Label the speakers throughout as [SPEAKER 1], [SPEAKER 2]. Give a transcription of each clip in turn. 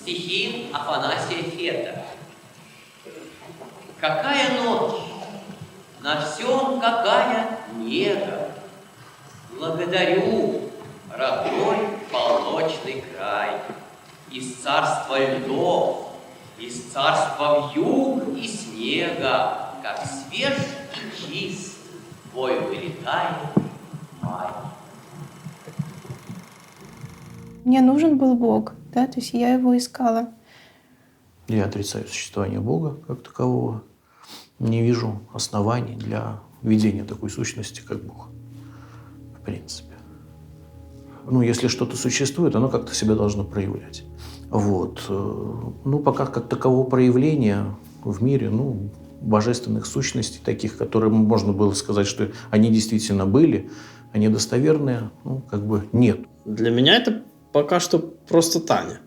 [SPEAKER 1] Стихи Афанасия Фета. Какая ночь, на всем какая нега. Благодарю, родной полночный край. Из царства льдов, из царства вьюг и снега, как свеж и чист, твой вылетает май.
[SPEAKER 2] Мне нужен был Бог, да, то есть я его искала.
[SPEAKER 3] Я отрицаю существование Бога как такового. Не вижу оснований для видения такой сущности, как Бог. В принципе. Ну, если что-то существует, оно как-то себя должно проявлять. Вот. Ну, пока как такового проявления в мире, ну, божественных сущностей, таких, которые можно было сказать, что они действительно были, они достоверные, ну, как бы нет.
[SPEAKER 4] Для меня это пока что просто Таня.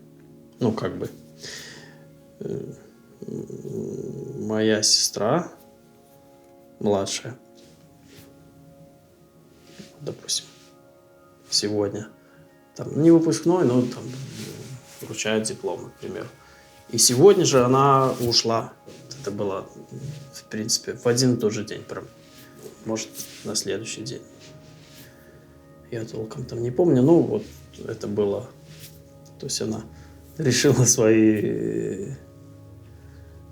[SPEAKER 4] Ну, как бы. Моя сестра младшая, допустим, сегодня, там, не выпускной, но там вручают диплом, например. И сегодня же она ушла. Это было, в принципе, в один и тот же день, прям, может, на следующий день. Я толком там не помню, ну, вот это было, то есть она решила свои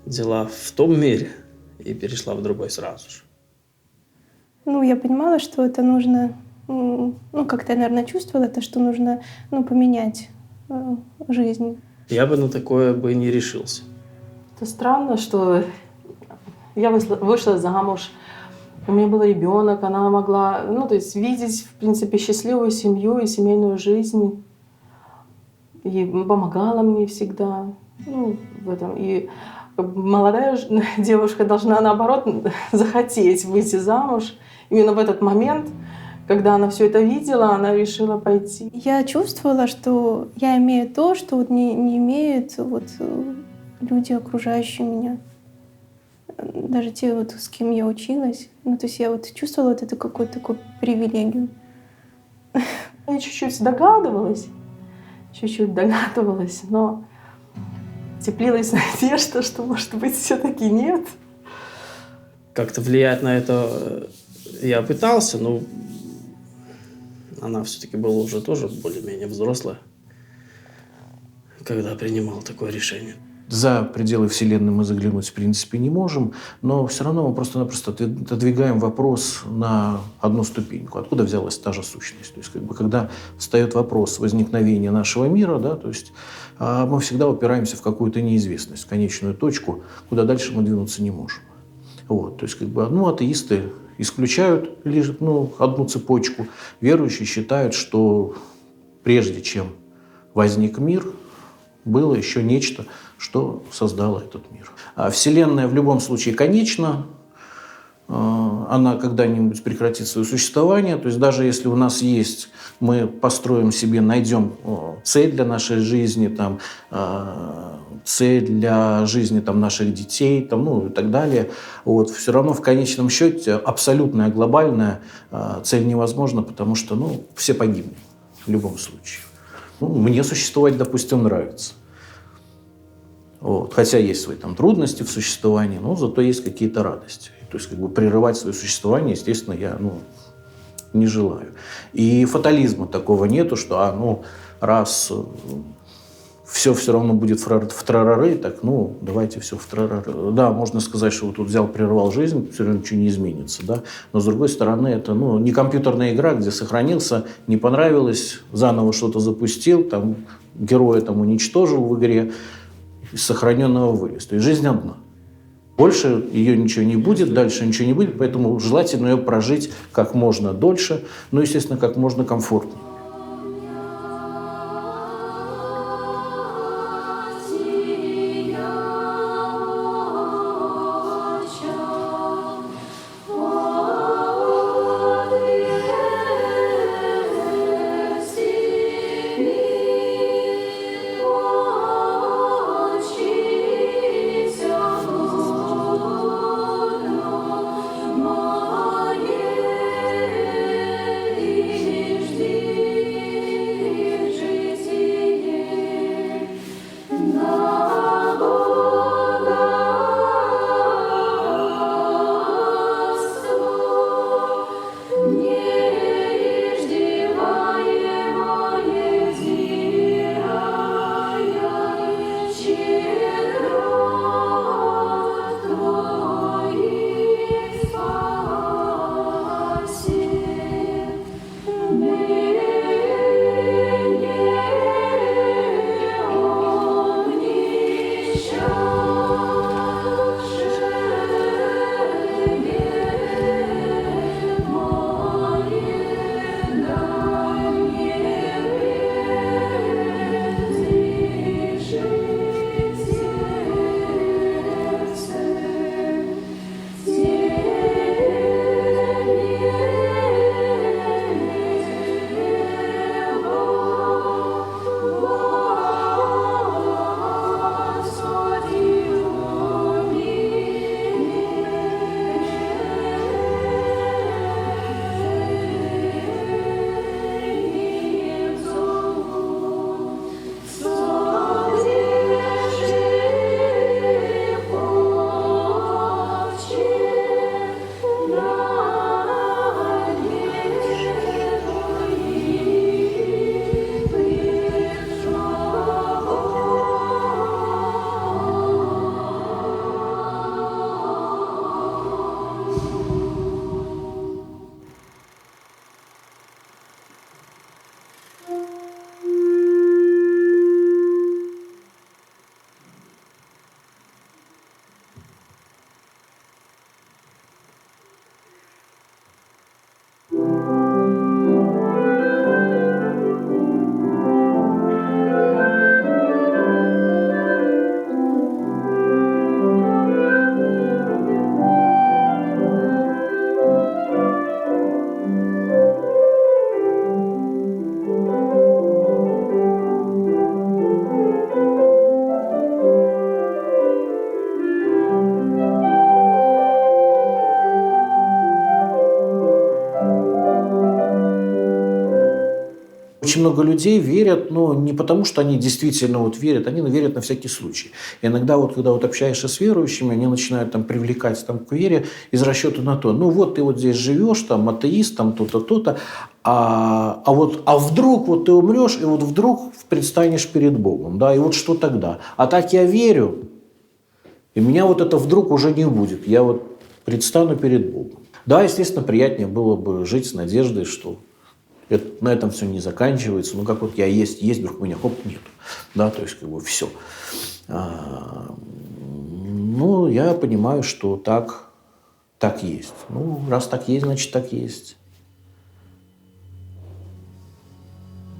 [SPEAKER 4] дела в том мире и перешла в другой сразу же.
[SPEAKER 2] Ну, я понимала, что это нужно, ну, как-то я, наверное, чувствовала это, что нужно, ну, поменять жизнь.
[SPEAKER 4] Я бы на такое бы не решился.
[SPEAKER 5] Это странно, что я вышла замуж, у меня был ребенок, она могла, ну, то есть видеть, в принципе, счастливую семью и семейную жизнь. И помогала мне всегда, ну, в этом. И молодая девушка должна, наоборот, захотеть выйти замуж. Именно в этот момент, когда она все это видела, она решила пойти.
[SPEAKER 2] Я чувствовала, что я имею то, что вот не имеют вот люди, окружающие меня. Даже те, вот, с кем я училась. Ну, то есть я вот чувствовала вот эту какую-то такую привилегию.
[SPEAKER 5] Я чуть-чуть догадывалась, но теплилась надежда, что, может быть, все-таки нет.
[SPEAKER 4] Как-то влиять на это я пытался, но она все-таки была уже тоже более-менее взрослая, когда принимала такое решение.
[SPEAKER 3] За пределы Вселенной мы заглянуть, в принципе, не можем, но все равно мы просто-напросто отодвигаем вопрос на одну ступеньку. Откуда взялась та же сущность? То есть, как бы, когда встает вопрос возникновения нашего мира, да, то есть, мы всегда упираемся в какую-то неизвестность, в конечную точку, куда дальше мы двинуться не можем. Вот, то есть, как бы, атеисты исключают лишь, одну цепочку, верующие считают, что прежде чем возник мир, было еще нечто, что создало этот мир. А Вселенная в любом случае конечна, она когда-нибудь прекратит свое существование. То есть даже если у нас есть, мы построим себе, найдем цель для нашей жизни, там, цель для жизни там, наших детей там, и так далее, вот, все равно в конечном счете абсолютная глобальная цель невозможна, потому что все погибнем в любом случае. Мне существовать, допустим, нравится. Вот. Хотя есть свои там трудности в существовании, но зато есть какие-то радости. То есть, как бы, прерывать свое существование, естественно, я не желаю. И фатализма такого нету, что раз все равно будет в трарары, так давайте все в трарары. Да, можно сказать, что вот тут взял, прервал жизнь, все равно ничего не изменится, да. Но с другой стороны, это не компьютерная игра, где сохранился, не понравилось, заново что-то запустил, там героя там уничтожил в игре, из сохраненного вылез. То есть жизнь одна. Больше ее ничего не будет, дальше ничего не будет, поэтому желательно ее прожить как можно дольше, естественно, как можно комфортнее.
[SPEAKER 6] Моей жди.
[SPEAKER 3] Очень много людей верят, но не потому, что они действительно вот верят, они верят на всякий случай. И иногда вот, когда вот общаешься с верующими, они начинают там привлекать там, к вере из расчета на то, ну вот ты вот здесь живешь, там атеист, там то-то, то-то, а вдруг вот ты умрешь, и вот вдруг предстанешь перед Богом, да, и вот что тогда? А так я верю, и меня вот это вдруг уже не будет, я вот предстану перед Богом. Да, естественно, приятнее было бы жить с надеждой, что на этом все не заканчивается. Ну, как вот я есть, вдруг меня, хоп, нет. Да, то есть, как бы, все. Ну, я понимаю, что так есть. Ну, раз так есть, значит, так есть.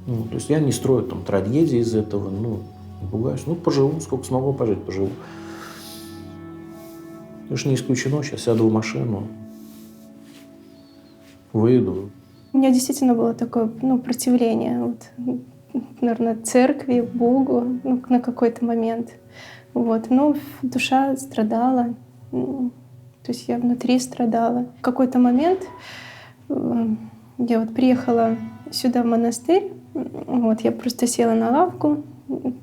[SPEAKER 3] Ну, то есть, я не строю там трагедии из этого, ну, не пугаюсь. Ну, поживу, сколько смогу пожить, поживу. Конечно, не исключено, сейчас сяду в машину, выйду.
[SPEAKER 2] У меня действительно было такое, ну, противление, вот, наверное, церкви, Богу, ну, на какой-то момент. Вот. Но душа страдала, то есть я внутри страдала. В какой-то момент я вот приехала сюда, в монастырь, вот, я просто села на лавку.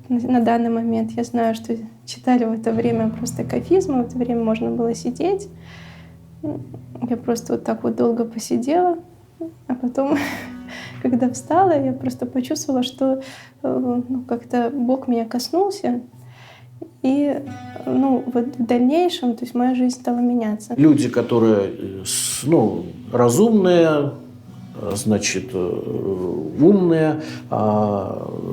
[SPEAKER 2] На данный момент я знаю, что читали в это время просто кафизмы, в это время можно было сидеть. Я просто вот так вот долго посидела. А потом, когда встала, я просто почувствовала, что ну, как-то Бог меня коснулся. И ну, вот в дальнейшем, то есть моя жизнь стала меняться.
[SPEAKER 3] Люди, которые ну, разумные, значит, умные,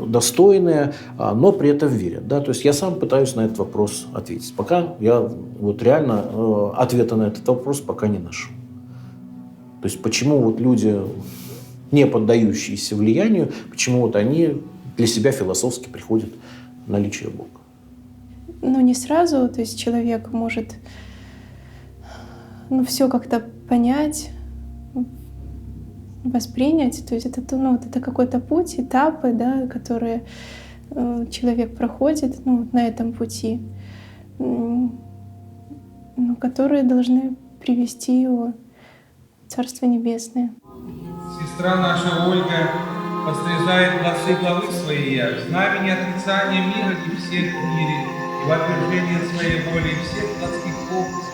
[SPEAKER 3] достойные, но при этом верят. Да? То есть я сам пытаюсь на этот вопрос ответить. Пока я вот реально ответа на этот вопрос пока не нашел. То есть почему вот люди, не поддающиеся влиянию, почему вот они для себя философски приходят к наличию Бога?
[SPEAKER 2] Ну, не сразу, то есть человек может ну, все как-то понять, воспринять. То есть это, ну, это какой-то путь, этапы, да, которые человек проходит ну, на этом пути, ну, которые должны привести его в Царство Небесное.
[SPEAKER 6] Сестра наша Ольга пострижает волосы главы своей в знамени отрицания мира и всех в мире, и в отвержение своей воли и всех плотских помыслов.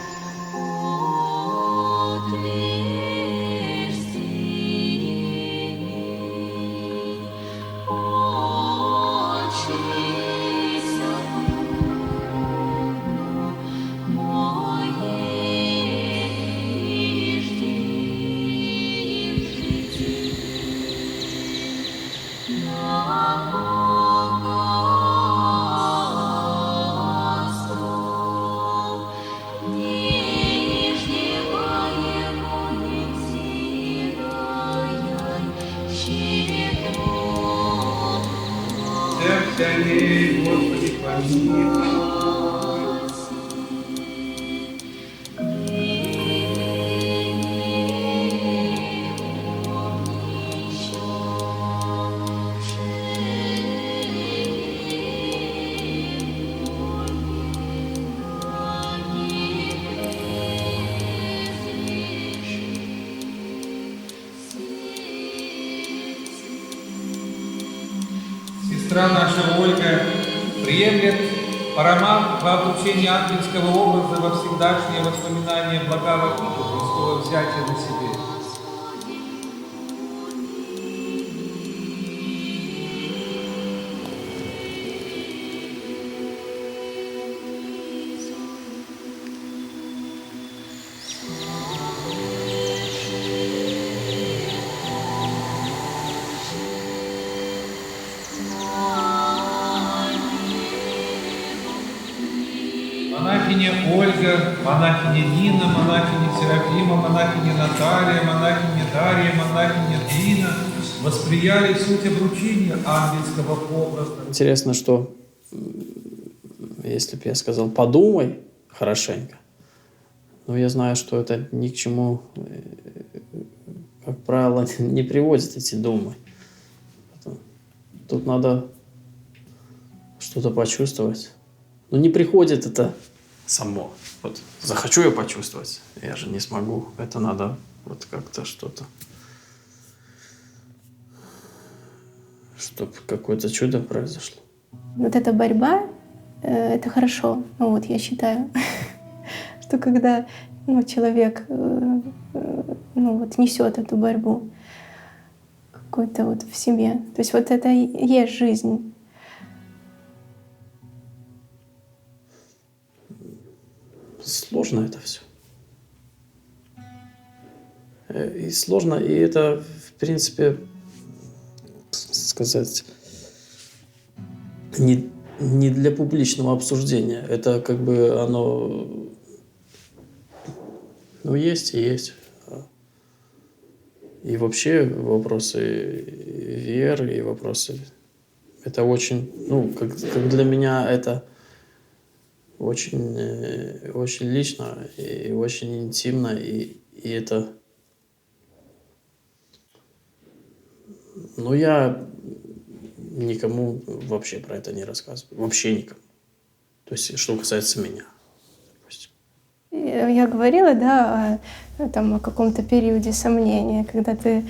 [SPEAKER 6] Сердце аллеи, Господи, помилуй. Сестра наша Ольга приемлет парамат во обучение ангельского образа во всегдашнее воспоминание благого иго Христова взятия на себе. Монахиня Ольга, монахиня Нина, монахиня Серафима, монахиня Наталья, монахиня Дарья, монахиня Дина восприяли суть обручения ангельского образа.
[SPEAKER 4] Интересно, что если бы я сказал «подумай хорошенько», но я знаю, что это ни к чему, как правило, не приводит эти думы. Тут надо что-то почувствовать. Но не приходит это само. Вот захочу я почувствовать, я же не смогу. Это надо вот как-то что-то чтобы какое-то чудо произошло.
[SPEAKER 2] Вот эта борьба это хорошо. Ну, вот я считаю, что когда человек вот несет эту борьбу какую-то вот в себе. То есть вот это и есть жизнь.
[SPEAKER 4] Сложно это все. И сложно, и это, в принципе, сказать, не для публичного обсуждения. Это как бы оно, есть и есть. И вообще вопросы веры, и вопросы... Это очень, как для меня это очень, очень лично и очень интимно, и это... я никому вообще про это не рассказываю. Вообще никому. То есть, что касается меня.
[SPEAKER 2] Я говорила, да, о каком-то периоде сомнения, когда ты,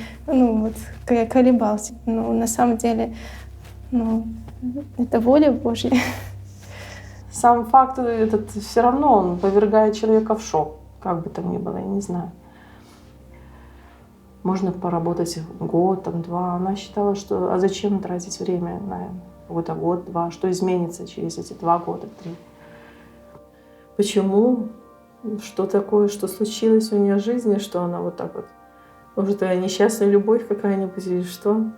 [SPEAKER 2] колебался. Но на самом деле, это воля Божья.
[SPEAKER 5] Сам факт этот все равно он повергает человека в шок, как бы там ни было, я не знаю. Можно поработать год, два. Она считала, что а зачем тратить время на какой-то год-два, что изменится через эти 2 года, 3. Почему? Что такое, что случилось у нее в жизни, что она вот так вот? Может, это несчастная любовь какая-нибудь или что?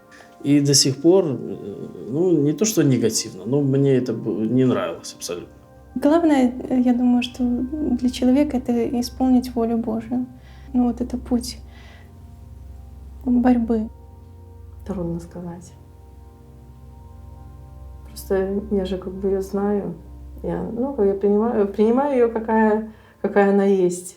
[SPEAKER 4] И до сих пор, не то что негативно, но мне это не нравилось абсолютно.
[SPEAKER 2] Главное, я думаю, что для человека это исполнить волю Божию. Это путь борьбы.
[SPEAKER 5] Трудно сказать. Просто я же как бы ее знаю. Я принимаю ее, какая она есть.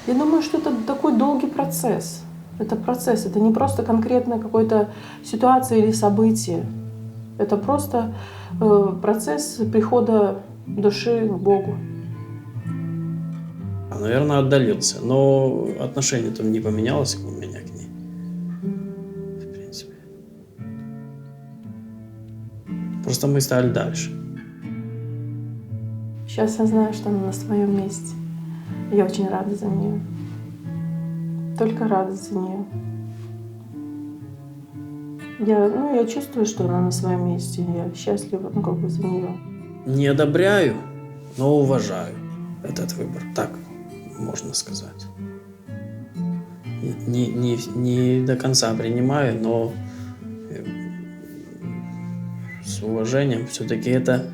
[SPEAKER 5] Я думаю, что это такой долгий процесс. Это процесс, это не просто конкретная какая-то ситуация или событие. Это просто процесс прихода души к Богу.
[SPEAKER 4] Наверное, отдалился, но отношение там не поменялось у меня к ней. В принципе. Просто мы стали дальше.
[SPEAKER 5] Сейчас я знаю, что она на своем месте. Я очень рада за нее. Только рада за нее. Я чувствую, что она на своем месте. Я счастлива, за нее.
[SPEAKER 4] Не одобряю, но уважаю этот выбор. Так можно сказать. Не до конца принимаю, но с уважением. Все-таки это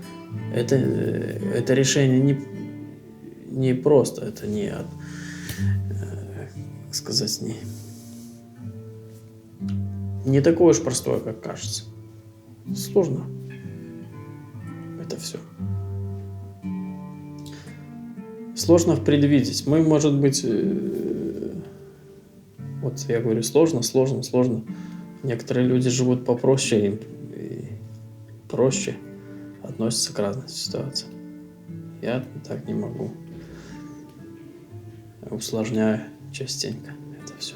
[SPEAKER 4] решение не просто. Это не, как сказать, не такое уж простое, как кажется. Сложно. Это все. Сложно предвидеть. Мы, может быть, вот я говорю, сложно. Некоторые люди живут попроще, им и проще относятся к разным ситуациям. Я так не могу. Я усложняю частенько это все.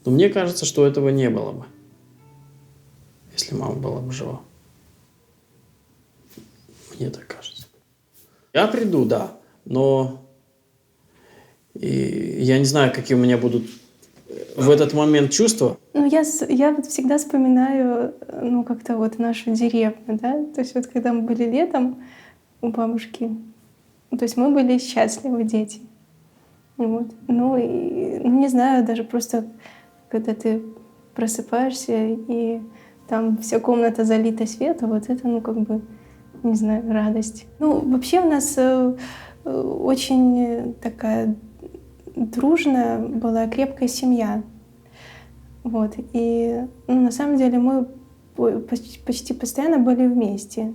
[SPEAKER 4] Но мне кажется, что этого не было бы, если мама была бы жива. Мне так кажется. Я приду, да, но я не знаю, какие у меня будут в этот момент чувства.
[SPEAKER 2] Я вот всегда вспоминаю, как-то вот нашу деревню, да, то есть вот когда мы были летом у бабушки, то есть мы были счастливы, дети. Вот. Не знаю, даже просто когда ты просыпаешься и там вся комната залита светом, вот это, не знаю, радость. Вообще у нас очень такая дружная была, крепкая семья. Вот. И на самом деле мы почти постоянно были вместе.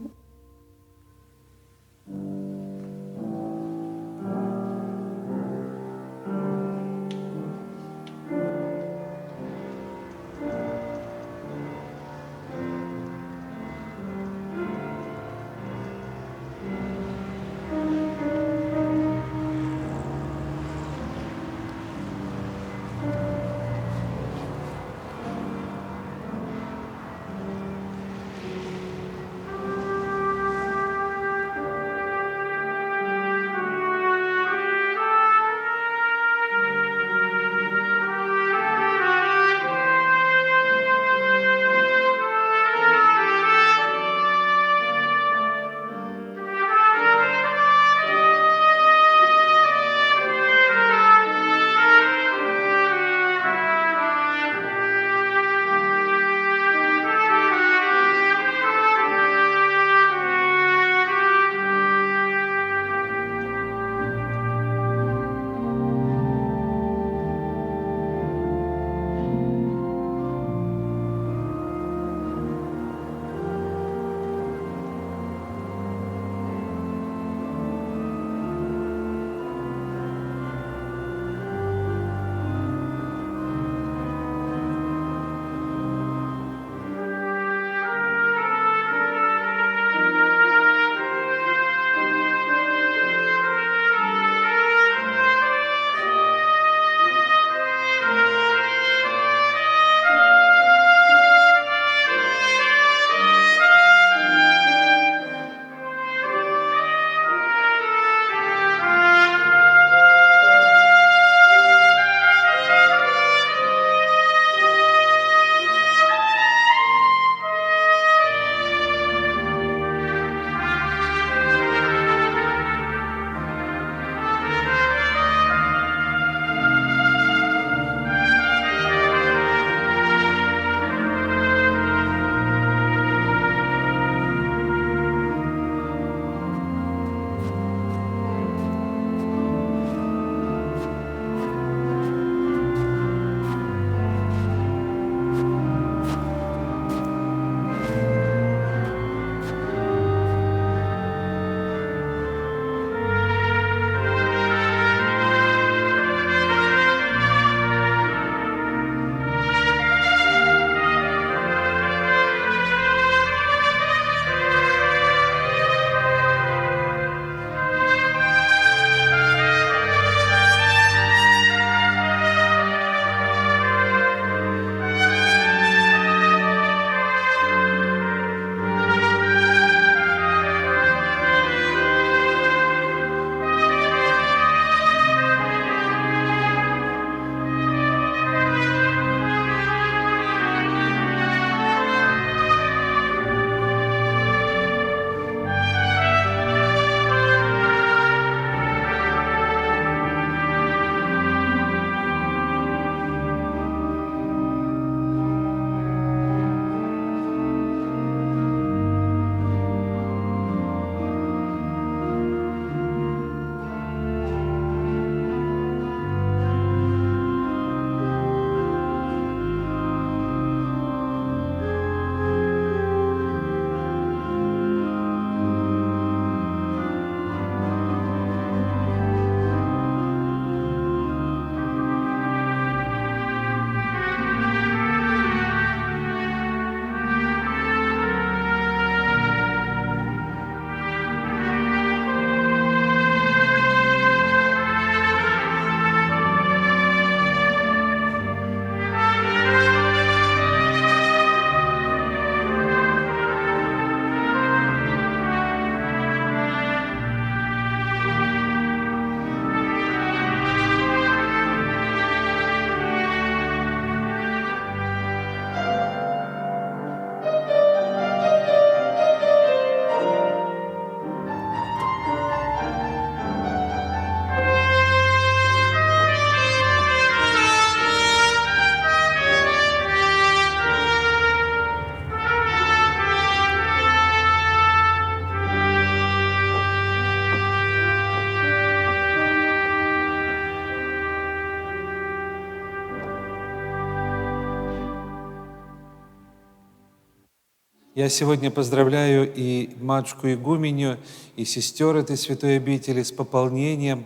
[SPEAKER 7] Я сегодня поздравляю и матушку игуменю, и сестер этой святой обители с пополнением,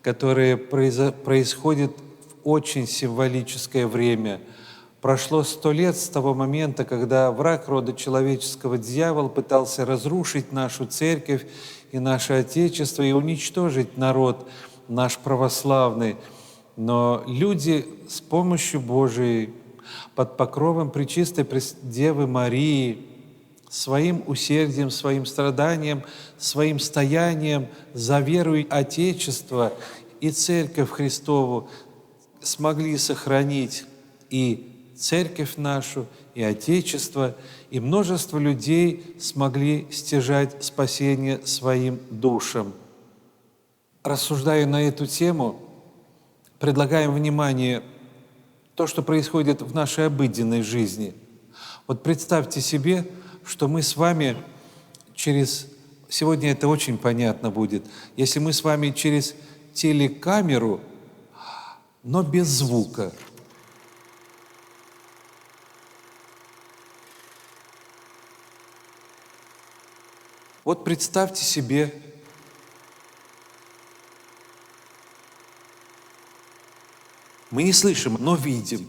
[SPEAKER 7] которое происходит в очень символическое время. Прошло 100 лет с того момента, когда враг рода человеческого, дьявол, пытался разрушить нашу церковь и наше Отечество и уничтожить народ наш православный. Но люди с помощью Божией, под покровом Пречистой Девы Марии, своим усердием, своим страданием, своим стоянием за веру и Отечество и Церковь Христову смогли сохранить и Церковь нашу, и Отечество, и множество людей смогли стяжать спасение своим душам. Рассуждая на эту тему, предлагаем внимание то, что происходит в нашей обыденной жизни. Вот представьте себе, что мы с вами сегодня это очень понятно будет, если мы с вами через телекамеру, но без звука. Вот представьте себе, мы не слышим, но видим.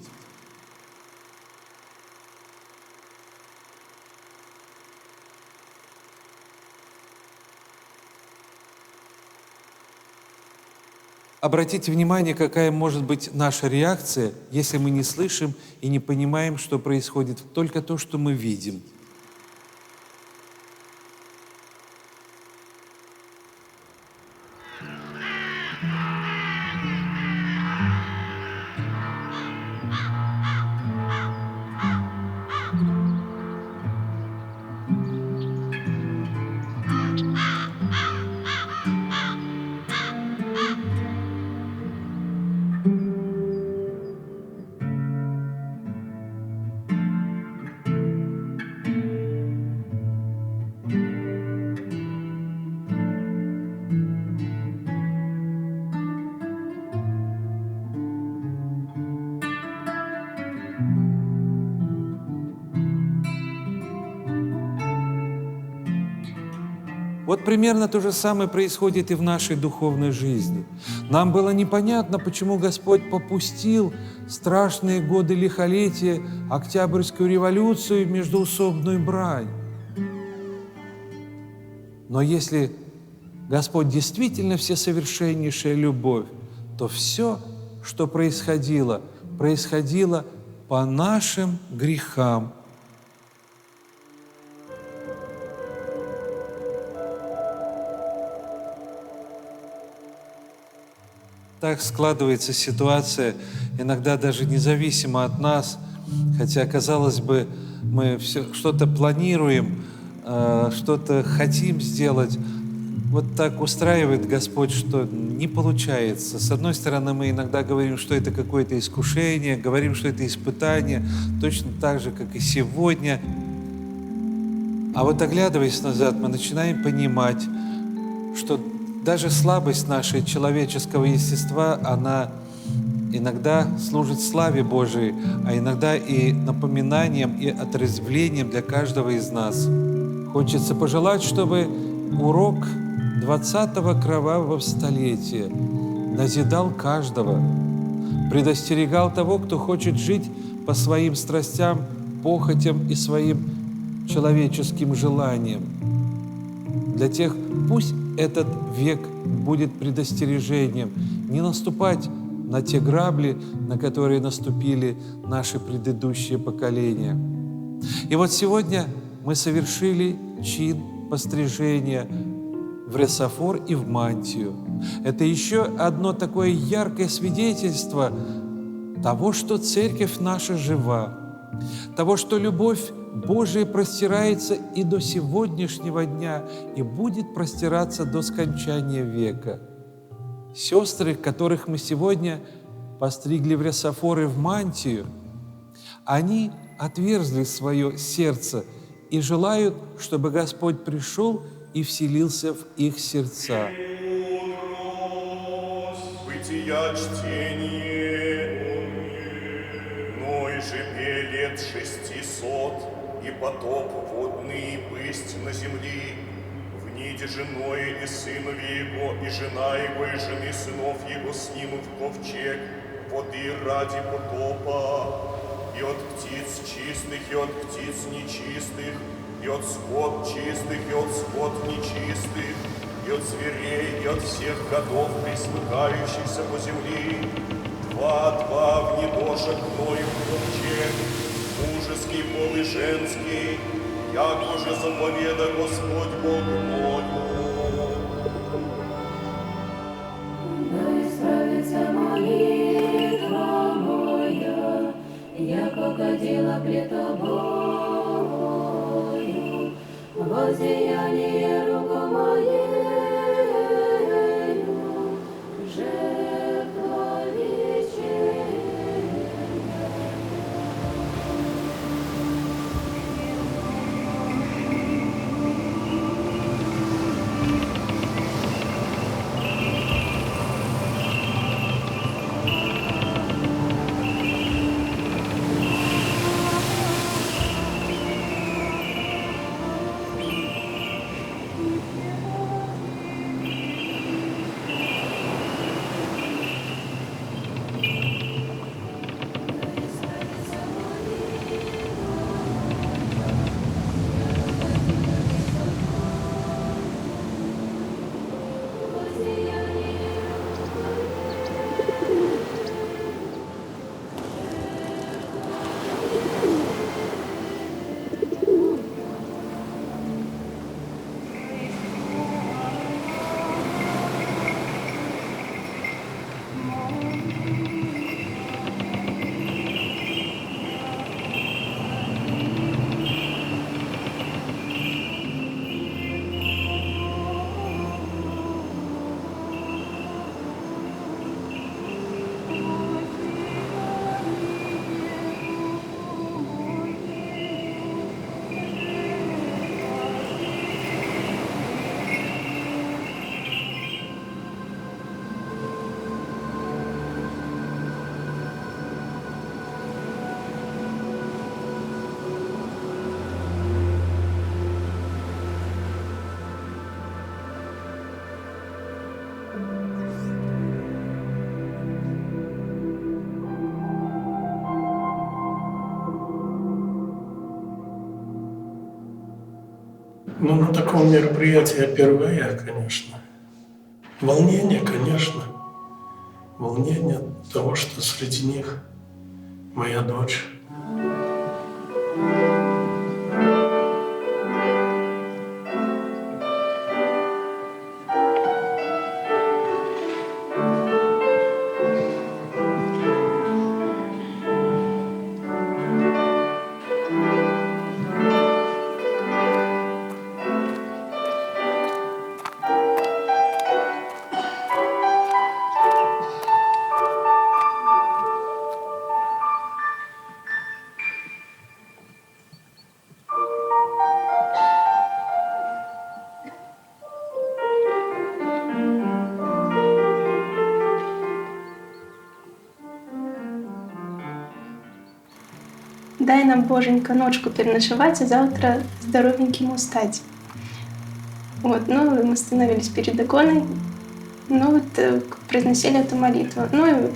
[SPEAKER 7] Обратите внимание, какая может быть наша реакция, если мы не слышим и не понимаем, что происходит, только то, что мы видим. Вот примерно то же самое происходит и в нашей духовной жизни. Нам было непонятно, почему Господь попустил страшные годы лихолетия, Октябрьскую революцию, междоусобную брань. Но если Господь действительно всесовершеннейшая любовь, то все, что происходило, происходило по нашим грехам. Так складывается ситуация, иногда даже независимо от нас, хотя, казалось бы, мы что-то планируем, что-то хотим сделать. Вот так устраивает Господь, что не получается. С одной стороны, мы иногда говорим, что это какое-то искушение, говорим, что это испытание, точно так же, как и сегодня. А вот оглядываясь назад, мы начинаем понимать, что даже слабость нашей человеческого естества, она иногда служит славе Божией, а иногда и напоминанием, и отрезвлением для каждого из нас. Хочется пожелать, чтобы урок 20-го кровавого столетия назидал каждого, предостерегал того, кто хочет жить по своим страстям, похотям и своим человеческим желаниям. Для тех, пусть этот век будет предостережением, не наступать на те грабли, на которые наступили наши предыдущие поколения. И вот сегодня мы совершили чин пострижения в ресофор и в мантию. Это еще одно такое яркое свидетельство того, что Церковь наша жива, того, что любовь Божия простирается и до сегодняшнего дня, и будет простираться до скончания века. Сестры, которых мы сегодня постригли в ресофор и в мантию, они отверзли свое сердце и желают, чтобы Господь пришел и вселился в их сердца.
[SPEAKER 8] Бытия чтение, Ной же лет 600 и потоп водный бысть на земли. В ниде женой и сынове его, и жена его, и жены сынов его с ним в ковчег, воды ради потопа. И от птиц чистых, и от птиц нечистых, и от скот чистых, и от скот нечистых, и от зверей, и от всех годов, присмыкающихся по земли. Два внедошек мною в ковчег, мужеский пол и женский, як уже заповеда Господь Бог мною.
[SPEAKER 9] Да исправится молитва моя, яко кадила пред тобою, воздеяние руку моею, жертва вечерня.
[SPEAKER 10] Ну, на таком мероприятии я впервые, конечно. Волнение, конечно. Волнение того, что среди них моя дочь.
[SPEAKER 2] Дай нам, Боженька, ночку переночевать, а завтра здоровеньким устать. Вот, ну, мы становились перед иконой, ну, вот, произносили эту молитву. Ну, и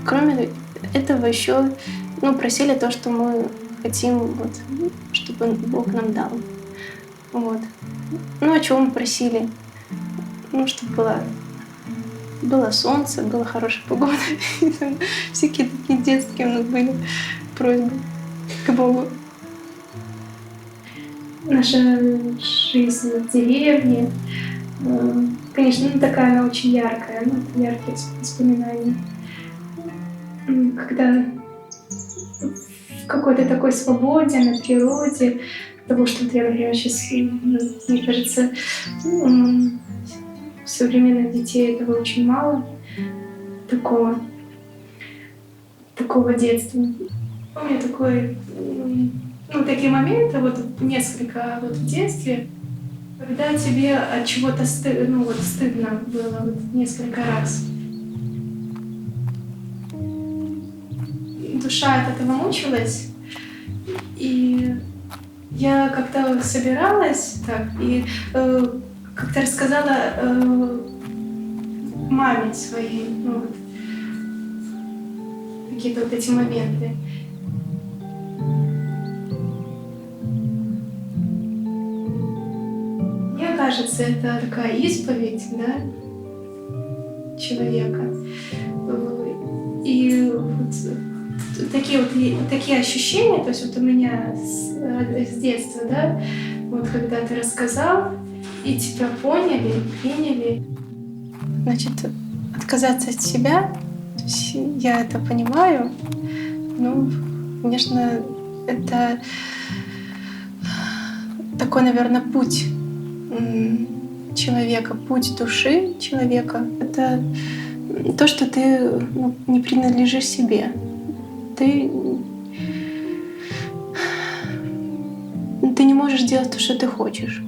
[SPEAKER 2] кроме этого еще, ну, просили то, что мы хотим, вот, чтобы Бог нам дал. Вот. Ну, о чем мы просили? Ну, чтобы было солнце, была хорошая погода. Всякие такие детские у нас были просьбы к Богу.
[SPEAKER 11] Наша жизнь в деревне, конечно, ну, такая она очень яркая, ну, яркие воспоминания. Когда в какой-то такой свободе, на природе, того, что я говорю сейчас, мне кажется, у современных детей этого очень мало, такого детства. У меня такие моменты, вот несколько вот в детстве, когда тебе от чего-то стыдно было вот несколько раз. Душа от этого мучилась, и Я как-то собиралась так и как-то рассказала маме своей, ну, вот, какие-то вот эти моменты. Мне кажется, это такая исповедь, да, человека. И вот такие ощущения, то есть вот у меня с детства, да, вот когда ты рассказал, и тебя поняли, приняли.
[SPEAKER 2] Значит, отказаться от себя, то есть я это понимаю, ну, конечно, это такой, наверное, путь человека, путь души человека. Это то, что ты не принадлежишь себе. Ты не можешь делать то, что ты хочешь.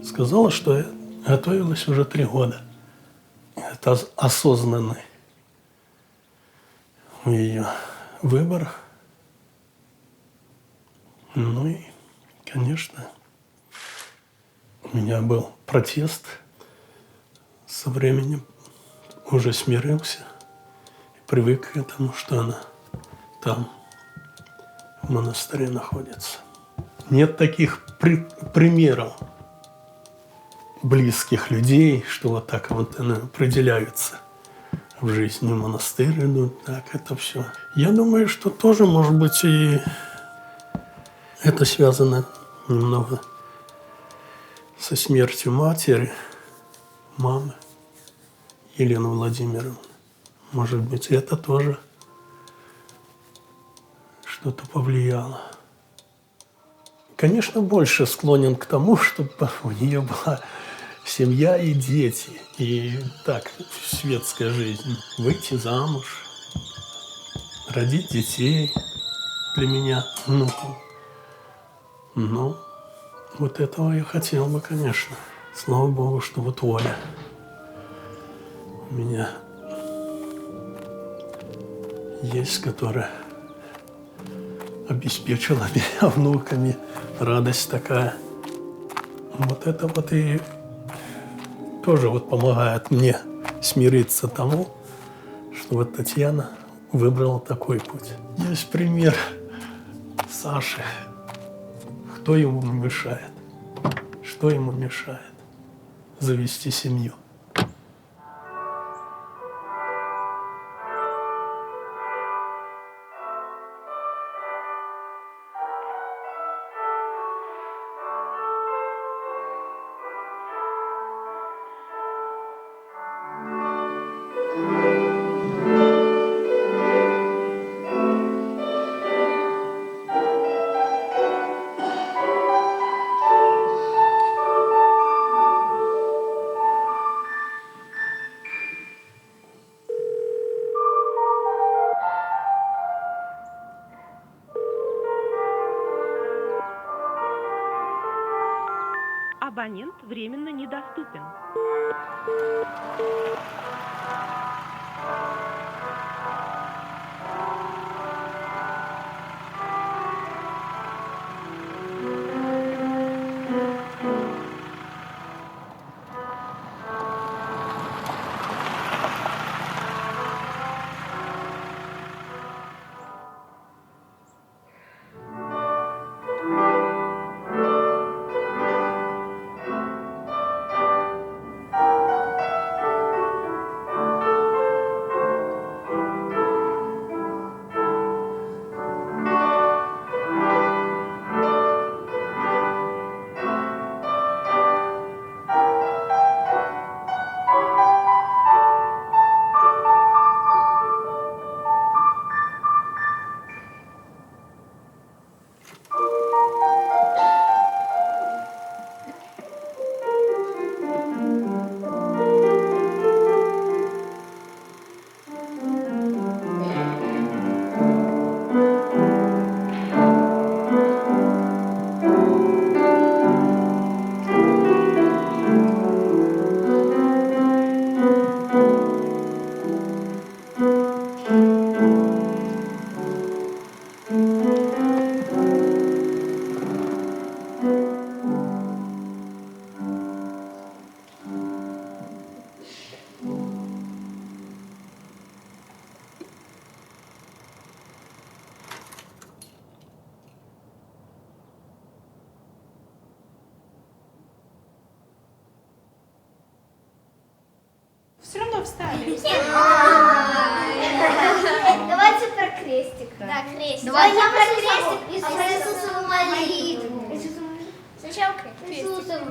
[SPEAKER 10] Сказала, что я готовилась уже 3 года. Это осознанный ее выбор. Ну и, конечно, у меня был протест. Со временем уже смирился и привык к этому, что она там, в монастыре, находится. Нет таких примеров близких людей, что вот так вот определяются в жизни, в монастырь идут, так это все. Я думаю, что тоже, может быть, и это связано немного со смертью матери, мамы Елены Владимировны. Может быть, это тоже что-то повлияло. Конечно, больше склонен к тому, чтобы у нее была семья и дети. И так, светская жизнь. Выйти замуж, родить детей для меня, внуков. Ну, вот этого я хотел бы, конечно. Слава Богу, что вот Оля у меня есть, которая обеспечила меня внуками. Радость такая. Вот это вот и тоже вот помогает мне смириться тому, что вот Татьяна выбрала такой путь. Есть пример Саши. Кто ему мешает? Что ему мешает завести семью?
[SPEAKER 12] Абонент временно недоступен.
[SPEAKER 2] Хорошо, встали.
[SPEAKER 13] Давайте про крестик. Да, крестик. Давайте про крестик и про Иисусову молитву. Сначала крестик. Иисусову.